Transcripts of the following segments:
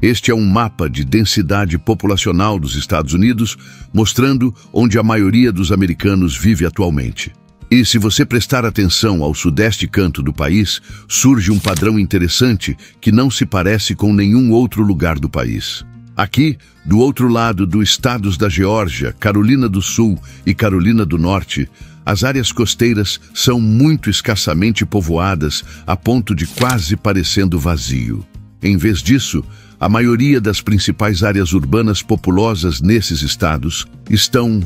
Este é um mapa de densidade populacional dos Estados Unidos, mostrando onde a maioria dos americanos vive atualmente. E se você prestar atenção ao sudeste canto do país, surge um padrão interessante que não se parece com nenhum outro lugar do país. Aqui, do outro lado dos estados da Geórgia, Carolina do Sul e Carolina do Norte, as áreas costeiras são muito escassamente povoadas a ponto de quase parecendo vazio. Em vez disso, a maioria das principais áreas urbanas populosas nesses estados estão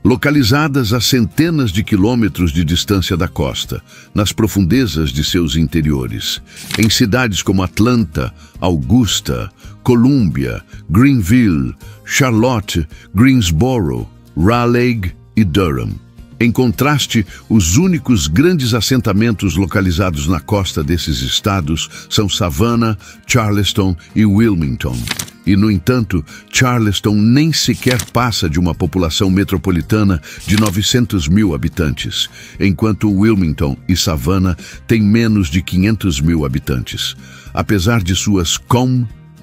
localizadas a centenas de quilômetros de distância da costa, nas profundezas de seus interiores, em cidades como Atlanta, Augusta, Columbia, Greenville, Charlotte, Greensboro, Raleigh e Durham. Em contraste, os únicos grandes assentamentos localizados na costa desses estados são Savannah, Charleston e Wilmington. E, no entanto, Charleston nem sequer passa de uma população metropolitana de 900 mil habitantes, enquanto Wilmington e Savannah têm menos de 500 mil habitantes. Apesar de suas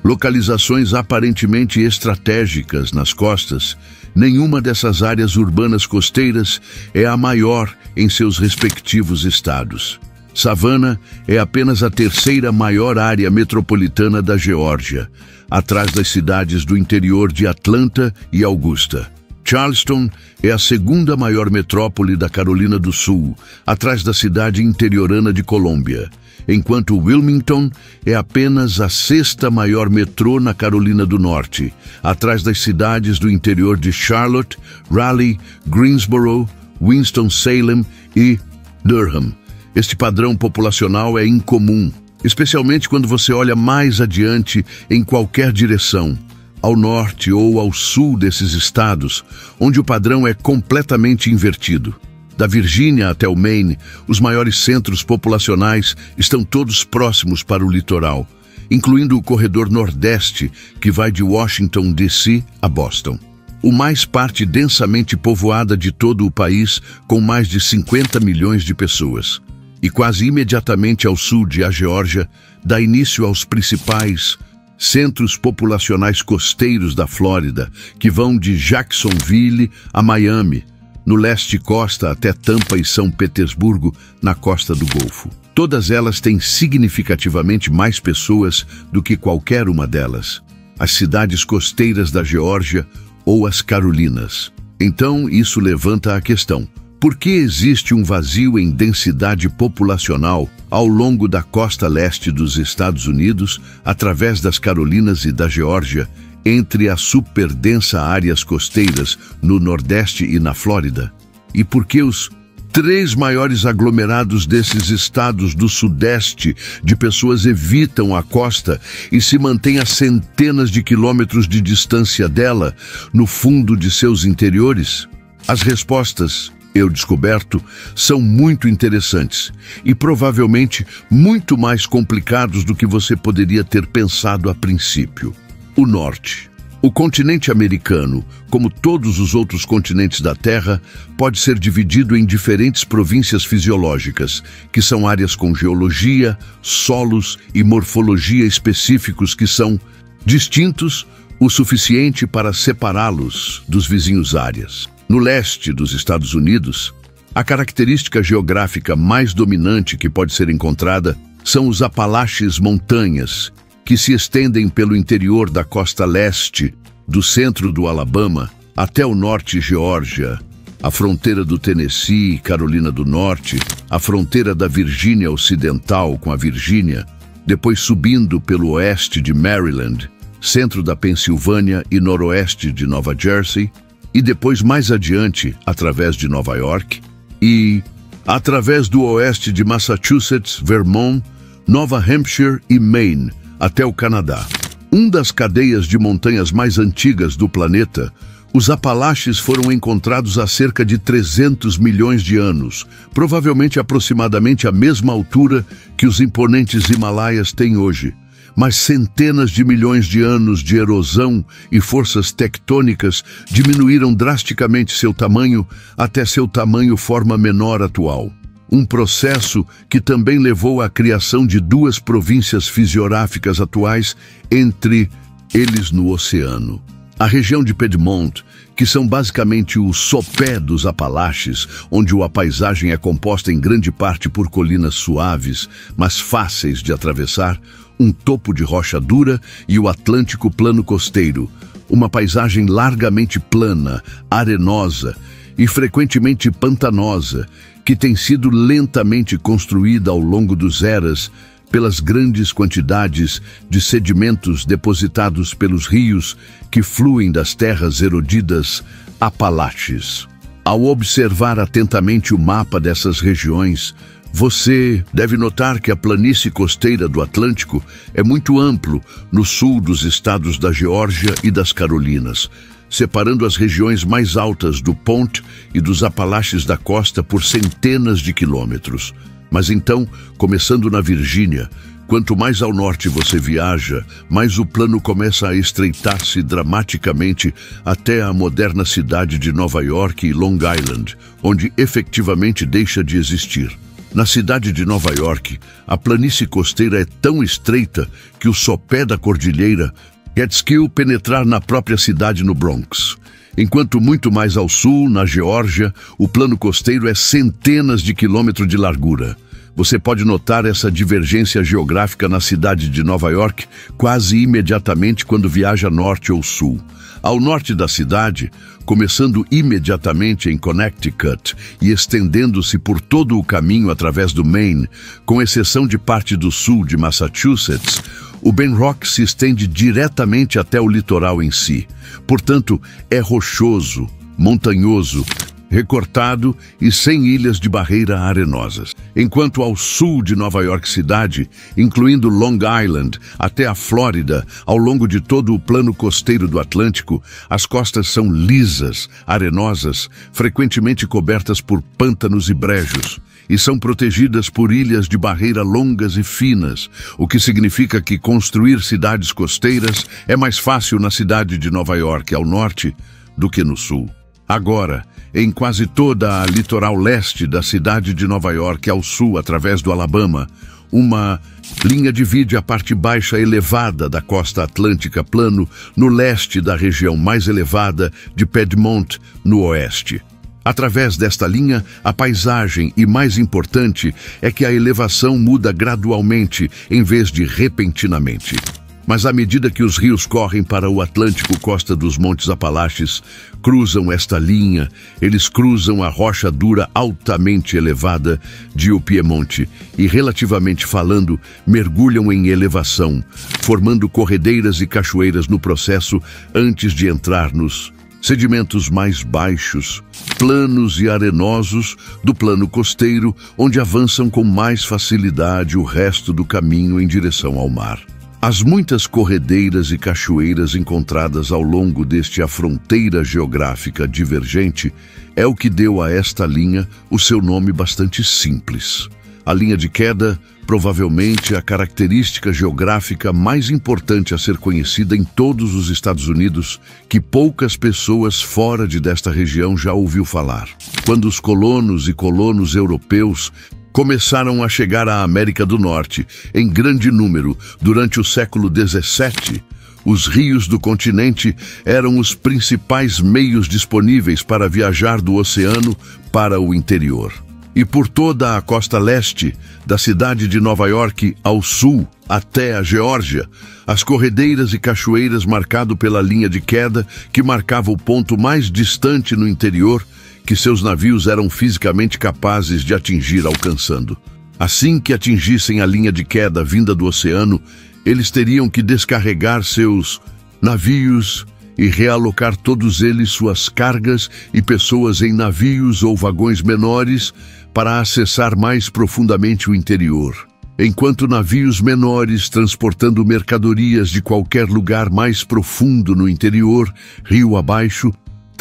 localizações aparentemente estratégicas nas costas, nenhuma dessas áreas urbanas costeiras é a maior em seus respectivos estados. Savannah é apenas a terceira maior área metropolitana da Geórgia, atrás das cidades do interior de Atlanta e Augusta. Charleston é a segunda maior metrópole da Carolina do Sul, atrás da cidade interiorana de Colômbia, enquanto Wilmington é apenas a sexta maior metrô na Carolina do Norte, atrás das cidades do interior de Charlotte, Raleigh, Greensboro, Winston-Salem e Durham. Este padrão populacional é incomum, especialmente quando você olha mais adiante em qualquer direção, ao norte ou ao sul desses estados, onde o padrão é completamente invertido. Da Virgínia até o Maine, os maiores centros populacionais estão todos próximos para o litoral, incluindo o corredor nordeste, que vai de Washington, D.C. a Boston. O mais parte densamente povoada de todo o país, com mais de 50 milhões de pessoas. E quase imediatamente ao sul de a Geórgia, dá início aos principais centros populacionais costeiros da Flórida, que vão de Jacksonville a Miami, no leste costa até Tampa e São Petersburgo, na costa do Golfo. Todas elas têm significativamente mais pessoas do que qualquer uma delas, as cidades costeiras da Geórgia ou as Carolinas. Então, isso levanta a questão: por que existe um vazio em densidade populacional ao longo da costa leste dos Estados Unidos, através das Carolinas e da Geórgia, entre as superdensa áreas costeiras no Nordeste e na Flórida? E por que os três maiores aglomerados desses estados do Sudeste de pessoas evitam a costa e se mantêm a centenas de quilômetros de distância dela, no fundo de seus interiores? As respostas, eu descoberto, são muito interessantes e provavelmente muito mais complicados do que você poderia ter pensado a princípio. O Norte. O continente americano, como todos os outros continentes da Terra, pode ser dividido em diferentes províncias fisiológicas, que são áreas com geologia, solos e morfologia específicos que são distintos o suficiente para separá-los dos vizinhos áreas. No leste dos Estados Unidos, a característica geográfica mais dominante que pode ser encontrada são os Apalaches Montanhas, que se estendem pelo interior da costa leste, do centro do Alabama até o norte Geórgia, a fronteira do Tennessee e Carolina do Norte, a fronteira da Virgínia Ocidental com a Virgínia, depois subindo pelo oeste de Maryland, centro da Pensilvânia e noroeste de Nova Jersey, e depois mais adiante, através de Nova York, e através do oeste de Massachusetts, Vermont, Nova Hampshire e Maine, até o Canadá. Das cadeias de montanhas mais antigas do planeta, os Apalaches foram encontrados há cerca de 300 milhões de anos, provavelmente aproximadamente a mesma altura que os imponentes Himalaias têm hoje. Mas centenas de milhões de anos de erosão e forças tectônicas diminuíram drasticamente seu tamanho até seu tamanho forma menor atual. Um processo que também levou à criação de duas províncias fisiográficas atuais entre eles no oceano. A região de Piedmont, que são basicamente o sopé dos Apalaches, onde a paisagem é composta em grande parte por colinas suaves, mas fáceis de atravessar, um topo de rocha dura e o Atlântico plano costeiro, uma paisagem largamente plana, arenosa e frequentemente pantanosa, que tem sido lentamente construída ao longo dos eras pelas grandes quantidades de sedimentos depositados pelos rios que fluem das terras erodidas Apalaches. Ao observar atentamente o mapa dessas regiões, você deve notar que a planície costeira do Atlântico é muito amplo no sul dos estados da Geórgia e das Carolinas, separando as regiões mais altas do Ponte e dos Apalaches da costa por centenas de quilômetros. Mas então, começando na Virgínia, quanto mais ao norte você viaja, mais o plano começa a estreitar-se dramaticamente até a moderna cidade de Nova York e Long Island, onde efetivamente deixa de existir. Na cidade de Nova York, a planície costeira é tão estreita que o sopé da cordilheira conseguiu penetrar na própria cidade no Bronx. Enquanto muito mais ao sul, na Geórgia, o plano costeiro é centenas de quilômetros de largura. Você pode notar essa divergência geográfica na cidade de Nova York quase imediatamente quando viaja norte ou sul. Ao norte da cidade, começando imediatamente em Connecticut e estendendo-se por todo o caminho através do Maine, com exceção de parte do sul de Massachusetts, o Ben Rock se estende diretamente até o litoral em si. Portanto, é rochoso, montanhoso, recortado e sem ilhas de barreira arenosas. Enquanto ao sul de Nova York cidade, incluindo Long Island até a Flórida, ao longo de todo o plano costeiro do Atlântico, as costas são lisas, arenosas, frequentemente cobertas por pântanos e brejos, e são protegidas por ilhas de barreira longas e finas, o que significa que construir cidades costeiras é mais fácil na cidade de Nova York, ao norte, do que no sul. Agora, em quase toda a litoral leste da cidade de Nova York ao sul, através do Alabama, uma linha divide a parte baixa elevada da costa atlântica plano no leste da região mais elevada de Piedmont, no oeste. Através desta linha, a paisagem, e mais importante, é que a elevação muda gradualmente, em vez de repentinamente. Mas à medida que os rios correm para o Atlântico costa dos Montes Apalaches, cruzam esta linha, eles cruzam a rocha dura altamente elevada de o Piemonte e, relativamente falando, mergulham em elevação, formando corredeiras e cachoeiras no processo antes de entrar nos sedimentos mais baixos, planos e arenosos do plano costeiro, onde avançam com mais facilidade o resto do caminho em direção ao mar. As muitas corredeiras e cachoeiras encontradas ao longo desta fronteira geográfica divergente é o que deu a esta linha o seu nome bastante simples. A linha de queda, provavelmente a característica geográfica mais importante a ser conhecida em todos os Estados Unidos, que poucas pessoas fora desta região já ouviu falar. Quando os colonos e colonos europeus começaram a chegar à América do Norte em grande número durante o século XVII, os rios do continente eram os principais meios disponíveis para viajar do oceano para o interior. E por toda a costa leste, da cidade de Nova York ao sul até a Geórgia, as corredeiras e cachoeiras marcado pela linha de queda que marcava o ponto mais distante no interior que seus navios eram fisicamente capazes de atingir alcançando. Assim que atingissem a linha de queda vinda do oceano, eles teriam que descarregar seus navios e realocar todos eles suas cargas e pessoas em navios ou vagões menores para acessar mais profundamente o interior. Enquanto navios menores transportando mercadorias de qualquer lugar mais profundo no interior, rio abaixo,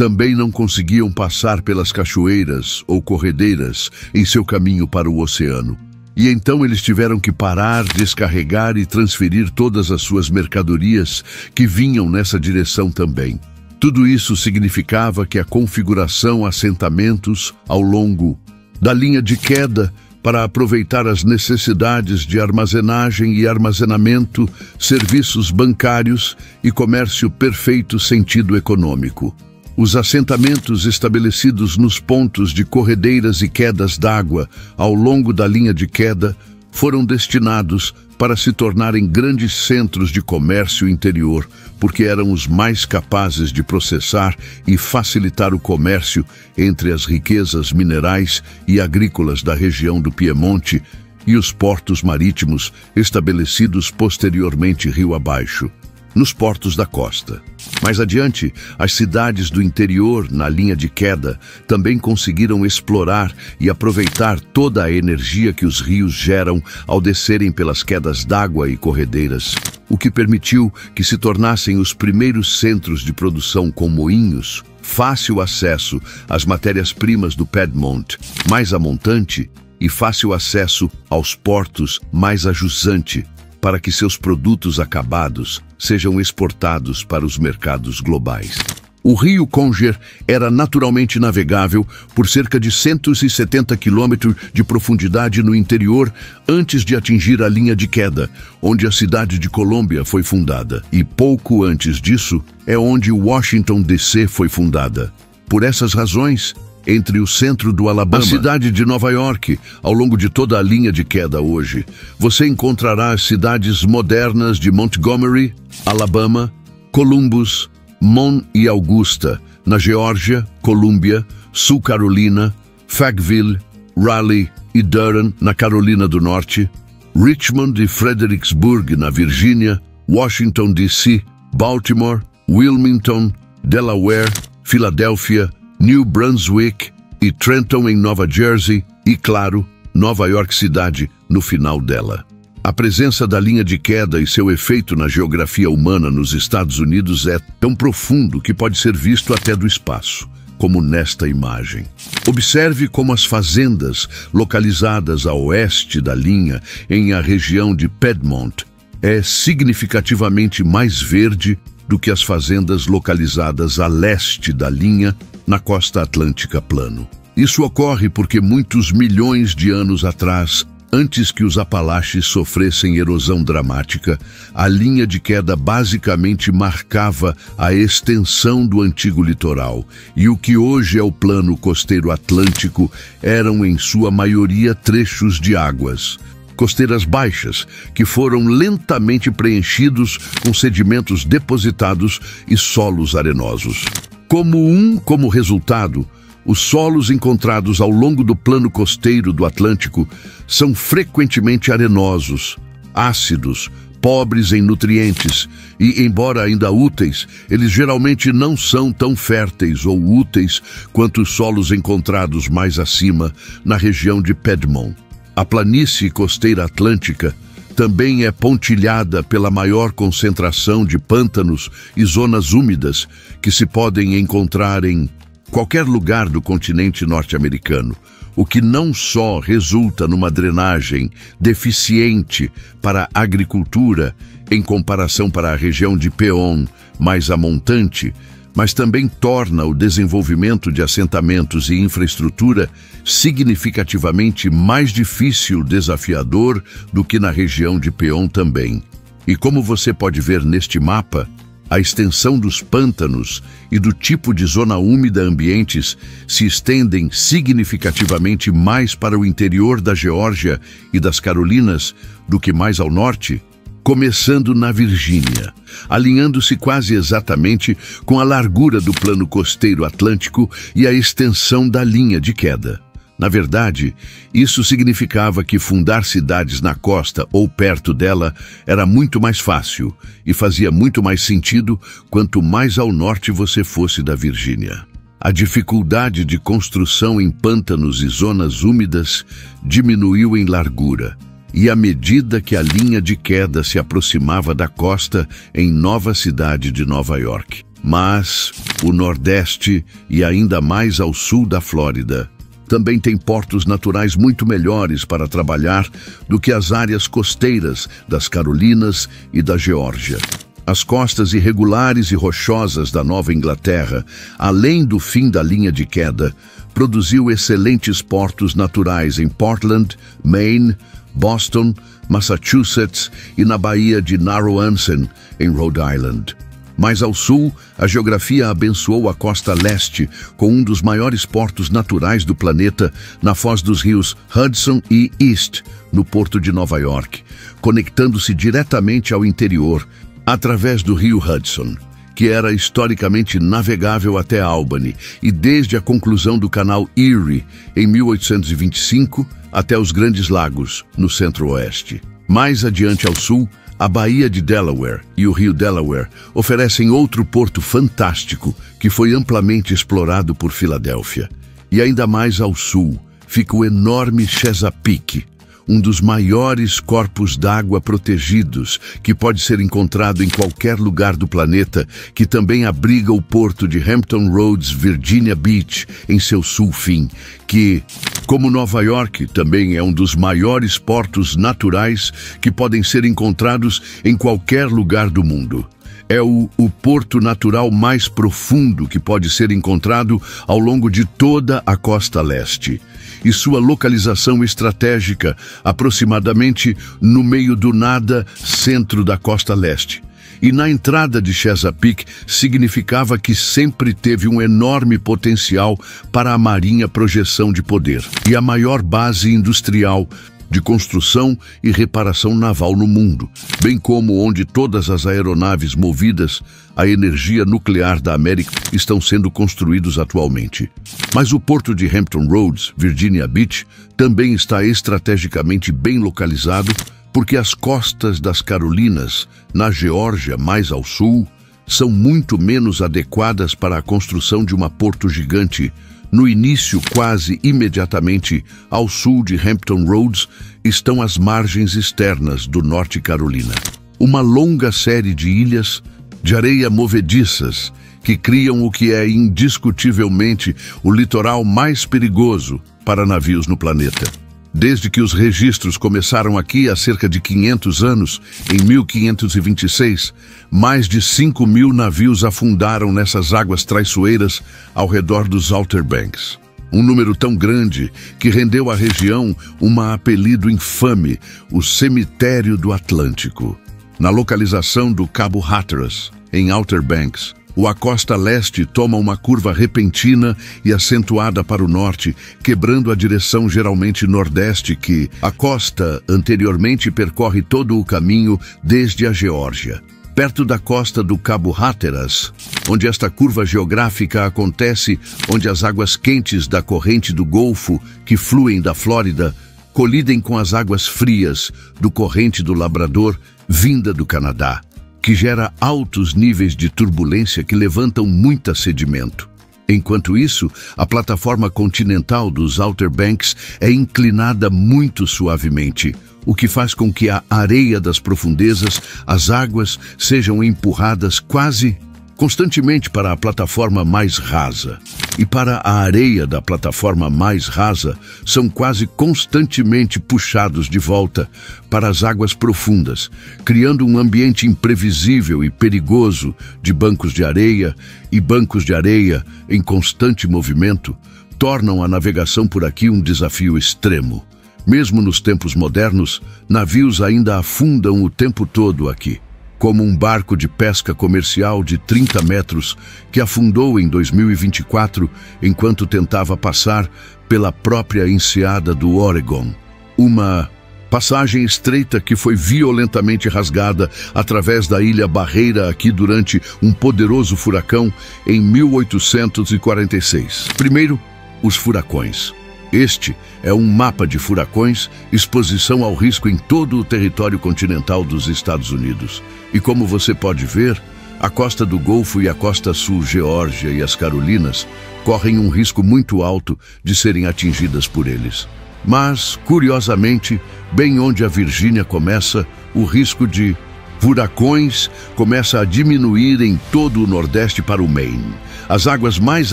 também não conseguiam passar pelas cachoeiras ou corredeiras em seu caminho para o oceano. E então eles tiveram que parar, descarregar e transferir todas as suas mercadorias que vinham nessa direção também. Tudo isso significava que a configuração assentamentos ao longo da linha de queda para aproveitar as necessidades de armazenagem e armazenamento, serviços bancários e comércio perfeito sentido econômico. Os assentamentos estabelecidos nos pontos de corredeiras e quedas d'água ao longo da linha de queda foram destinados para se tornarem grandes centros de comércio interior, porque eram os mais capazes de processar e facilitar o comércio entre as riquezas minerais e agrícolas da região do Piemonte e os portos marítimos estabelecidos posteriormente rio abaixo, nos portos da costa. Mais adiante, as cidades do interior, na linha de queda, também conseguiram explorar e aproveitar toda a energia que os rios geram ao descerem pelas quedas d'água e corredeiras, o que permitiu que se tornassem os primeiros centros de produção com moinhos, fácil acesso às matérias-primas do Piedmont, mais a montante, e fácil acesso aos portos mais a jusante, para que seus produtos acabados sejam exportados para os mercados globais. O rio Conger era naturalmente navegável por cerca de 170 quilômetros de profundidade no interior antes de atingir a linha de queda, onde a cidade de Colômbia foi fundada. E pouco antes disso é onde Washington, D.C. foi fundada. Por essas razões, entre o centro do Alabama, a cidade de Nova York, ao longo de toda a linha de queda hoje, você encontrará as cidades modernas de Montgomery, Alabama, Columbus, Mon e Augusta, na Geórgia, Colômbia, Sul Carolina, Fayetteville, Raleigh e Durham, na Carolina do Norte, Richmond e Fredericksburg, na Virgínia, Washington, D.C., Baltimore, Wilmington, Delaware, Filadélfia, New Brunswick e Trenton, em Nova Jersey, e, claro, Nova York cidade, no final dela. A presença da linha de queda e seu efeito na geografia humana nos Estados Unidos é tão profundo que pode ser visto até do espaço, como nesta imagem. Observe como as fazendas, localizadas a oeste da linha, em a região de Piedmont, é significativamente mais verde do que as fazendas localizadas a leste da linha, na costa atlântica plano. Isso ocorre porque muitos milhões de anos atrás, antes que os Apalaches sofressem erosão dramática, a linha de queda basicamente marcava a extensão do antigo litoral, e o que hoje é o plano costeiro atlântico eram em sua maioria trechos de águas costeiras baixas, que foram lentamente preenchidos com sedimentos depositados e solos arenosos. Como resultado, os solos encontrados ao longo do plano costeiro do Atlântico são frequentemente arenosos, ácidos, pobres em nutrientes e, embora ainda úteis, eles geralmente não são tão férteis ou úteis quanto os solos encontrados mais acima, na região de Piedmont. A planície costeira atlântica também é pontilhada pela maior concentração de pântanos e zonas úmidas que se podem encontrar em qualquer lugar do continente norte-americano, o que não só resulta numa drenagem deficiente para a agricultura em comparação para a região de Peon mais a montante, mas também torna o desenvolvimento de assentamentos e infraestrutura significativamente mais difícil, desafiador do que na região de Peon também. E como você pode ver neste mapa, a extensão dos pântanos e do tipo de zona úmida ambientes se estendem significativamente mais para o interior da Geórgia e das Carolinas do que mais ao norte, começando na Virgínia, alinhando-se quase exatamente com a largura do plano costeiro atlântico e a extensão da linha de queda. Na verdade, isso significava que fundar cidades na costa ou perto dela era muito mais fácil e fazia muito mais sentido quanto mais ao norte você fosse da Virgínia. A dificuldade de construção em pântanos e zonas úmidas diminuiu em largura, e à medida que a linha de queda se aproximava da costa em nova cidade de Nova York. Mas o Nordeste e ainda mais ao sul da Flórida também tem portos naturais muito melhores para trabalhar do que as áreas costeiras das Carolinas e da Geórgia. As costas irregulares e rochosas da Nova Inglaterra, além do fim da linha de queda, produziu excelentes portos naturais em Portland, Maine, Boston, Massachusetts e na Baía de Narragansett, em Rhode Island. Mais ao sul, a geografia abençoou a costa leste com um dos maiores portos naturais do planeta na foz dos rios Hudson e East, no porto de Nova York, conectando-se diretamente ao interior através do rio Hudson, que era historicamente navegável até Albany e desde a conclusão do canal Erie em 1825 até os Grandes Lagos, no centro-oeste. Mais adiante ao sul, a Baía de Delaware e o rio Delaware oferecem outro porto fantástico que foi amplamente explorado por Filadélfia. E ainda mais ao sul fica o enorme Chesapeake, um dos maiores corpos d'água protegidos que pode ser encontrado em qualquer lugar do planeta, que também abriga o porto de Hampton Roads, Virginia Beach, em seu sul fim, que, como Nova York, também é um dos maiores portos naturais que podem ser encontrados em qualquer lugar do mundo. É o porto natural mais profundo que pode ser encontrado ao longo de toda a costa leste. E sua localização estratégica, aproximadamente no meio do nada centro da costa leste. E na entrada de Chesapeake significava que sempre teve um enorme potencial para a marinha projeção de poder e a maior base industrial de construção e reparação naval no mundo, bem como onde todas as aeronaves movidas à energia nuclear da América estão sendo construídos atualmente. Mas o porto de Hampton Roads, Virginia Beach, também está estrategicamente bem localizado porque as costas das Carolinas, na Geórgia mais ao sul, são muito menos adequadas para a construção de uma porto gigante. No início, quase imediatamente ao sul de Hampton Roads, estão as margens externas do Norte Carolina. Uma longa série de ilhas de areia movediças que criam o que é indiscutivelmente o litoral mais perigoso para navios no planeta. Desde que os registros começaram aqui há cerca de 500 anos, em 1526, mais de 5.000 navios afundaram nessas águas traiçoeiras ao redor dos Outer Banks. Um número tão grande que rendeu à região um apelido infame, o Cemitério do Atlântico. Na localização do Cabo Hatteras, em Outer Banks, a costa leste toma uma curva repentina e acentuada para o norte, quebrando a direção geralmente nordeste que a costa anteriormente percorre todo o caminho desde a Geórgia. Perto da costa do Cabo Hatteras, onde esta curva geográfica acontece, onde as águas quentes da corrente do Golfo, que fluem da Flórida, colidem com as águas frias do corrente do Labrador, vinda do Canadá, que gera altos níveis de turbulência que levantam muito sedimento. Enquanto isso, a plataforma continental dos Outer Banks é inclinada muito suavemente, o que faz com que a areia das profundezas, as águas, sejam empurradas quase constantemente para a plataforma mais rasa. E para a areia da plataforma mais rasa, são quase constantemente puxados de volta para as águas profundas, criando um ambiente imprevisível e perigoso de bancos de areia e bancos de areia em constante movimento, tornam a navegação por aqui um desafio extremo. Mesmo nos tempos modernos, navios ainda afundam o tempo todo aqui, como um barco de pesca comercial de 30 metros que afundou em 2024 enquanto tentava passar pela própria enseada do Oregon. Uma passagem estreita que foi violentamente rasgada através da Ilha Barreira aqui durante um poderoso furacão em 1846. Primeiro, os furacões. Este é um mapa de furacões, exposição ao risco em todo o território continental dos Estados Unidos. E como você pode ver, a costa do Golfo e a costa sul, Geórgia e as Carolinas, correm um risco muito alto de serem atingidas por eles. Mas, curiosamente, bem onde a Virgínia começa, o risco de Furacões começam a diminuir em todo o Nordeste para o Maine. As águas mais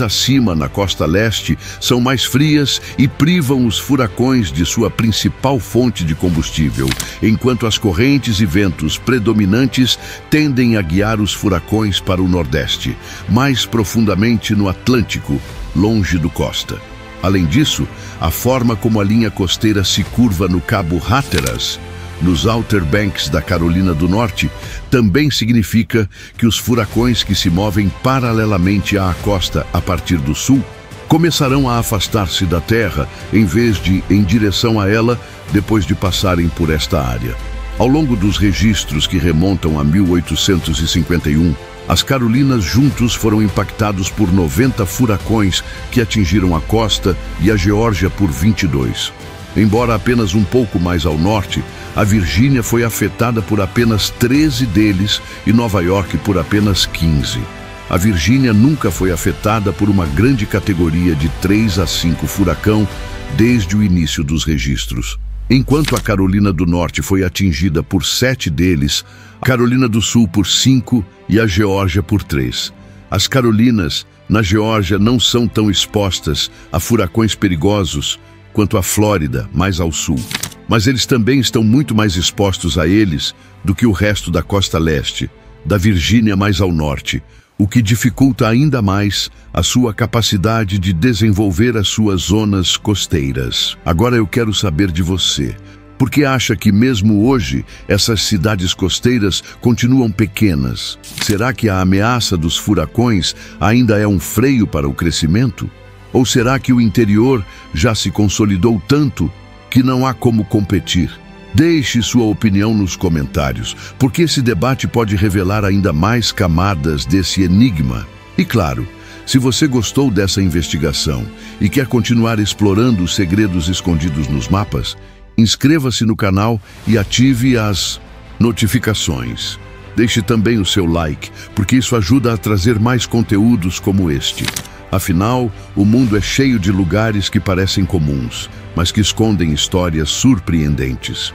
acima, na costa leste, são mais frias e privam os furacões de sua principal fonte de combustível, enquanto as correntes e ventos predominantes tendem a guiar os furacões para o Nordeste, mais profundamente no Atlântico, longe do costa. Além disso, a forma como a linha costeira se curva no Cabo Hatteras, nos Outer Banks da Carolina do Norte, também significa que os furacões que se movem paralelamente à costa a partir do sul começarão a afastar-se da terra em vez de em direção a ela depois de passarem por esta área. Ao longo dos registros que remontam a 1851, as Carolinas juntos foram impactados por 90 furacões que atingiram a costa e a Geórgia por 22. Embora apenas um pouco mais ao norte, a Virgínia foi afetada por apenas 13 deles e Nova York por apenas 15. A Virgínia nunca foi afetada por uma grande categoria de 3 a 5 furacão desde o início dos registros. Enquanto a Carolina do Norte foi atingida por 7 deles, a Carolina do Sul por 5 e a Geórgia por 3. As Carolinas, na Geórgia, não são tão expostas a furacões perigosos quanto a Flórida, mais ao sul. Mas eles também estão muito mais expostos a eles do que o resto da costa leste, da Virgínia mais ao norte, o que dificulta ainda mais a sua capacidade de desenvolver as suas zonas costeiras. Agora eu quero saber de você. Por que acha que mesmo hoje essas cidades costeiras continuam pequenas? Será que a ameaça dos furacões ainda é um freio para o crescimento? Ou será que o interior já se consolidou tanto que não há como competir? Deixe sua opinião nos comentários, porque esse debate pode revelar ainda mais camadas desse enigma. E claro, se você gostou dessa investigação e quer continuar explorando os segredos escondidos nos mapas, inscreva-se no canal e ative as notificações. Deixe também o seu like, porque isso ajuda a trazer mais conteúdos como este. Afinal, o mundo é cheio de lugares que parecem comuns, mas que escondem histórias surpreendentes.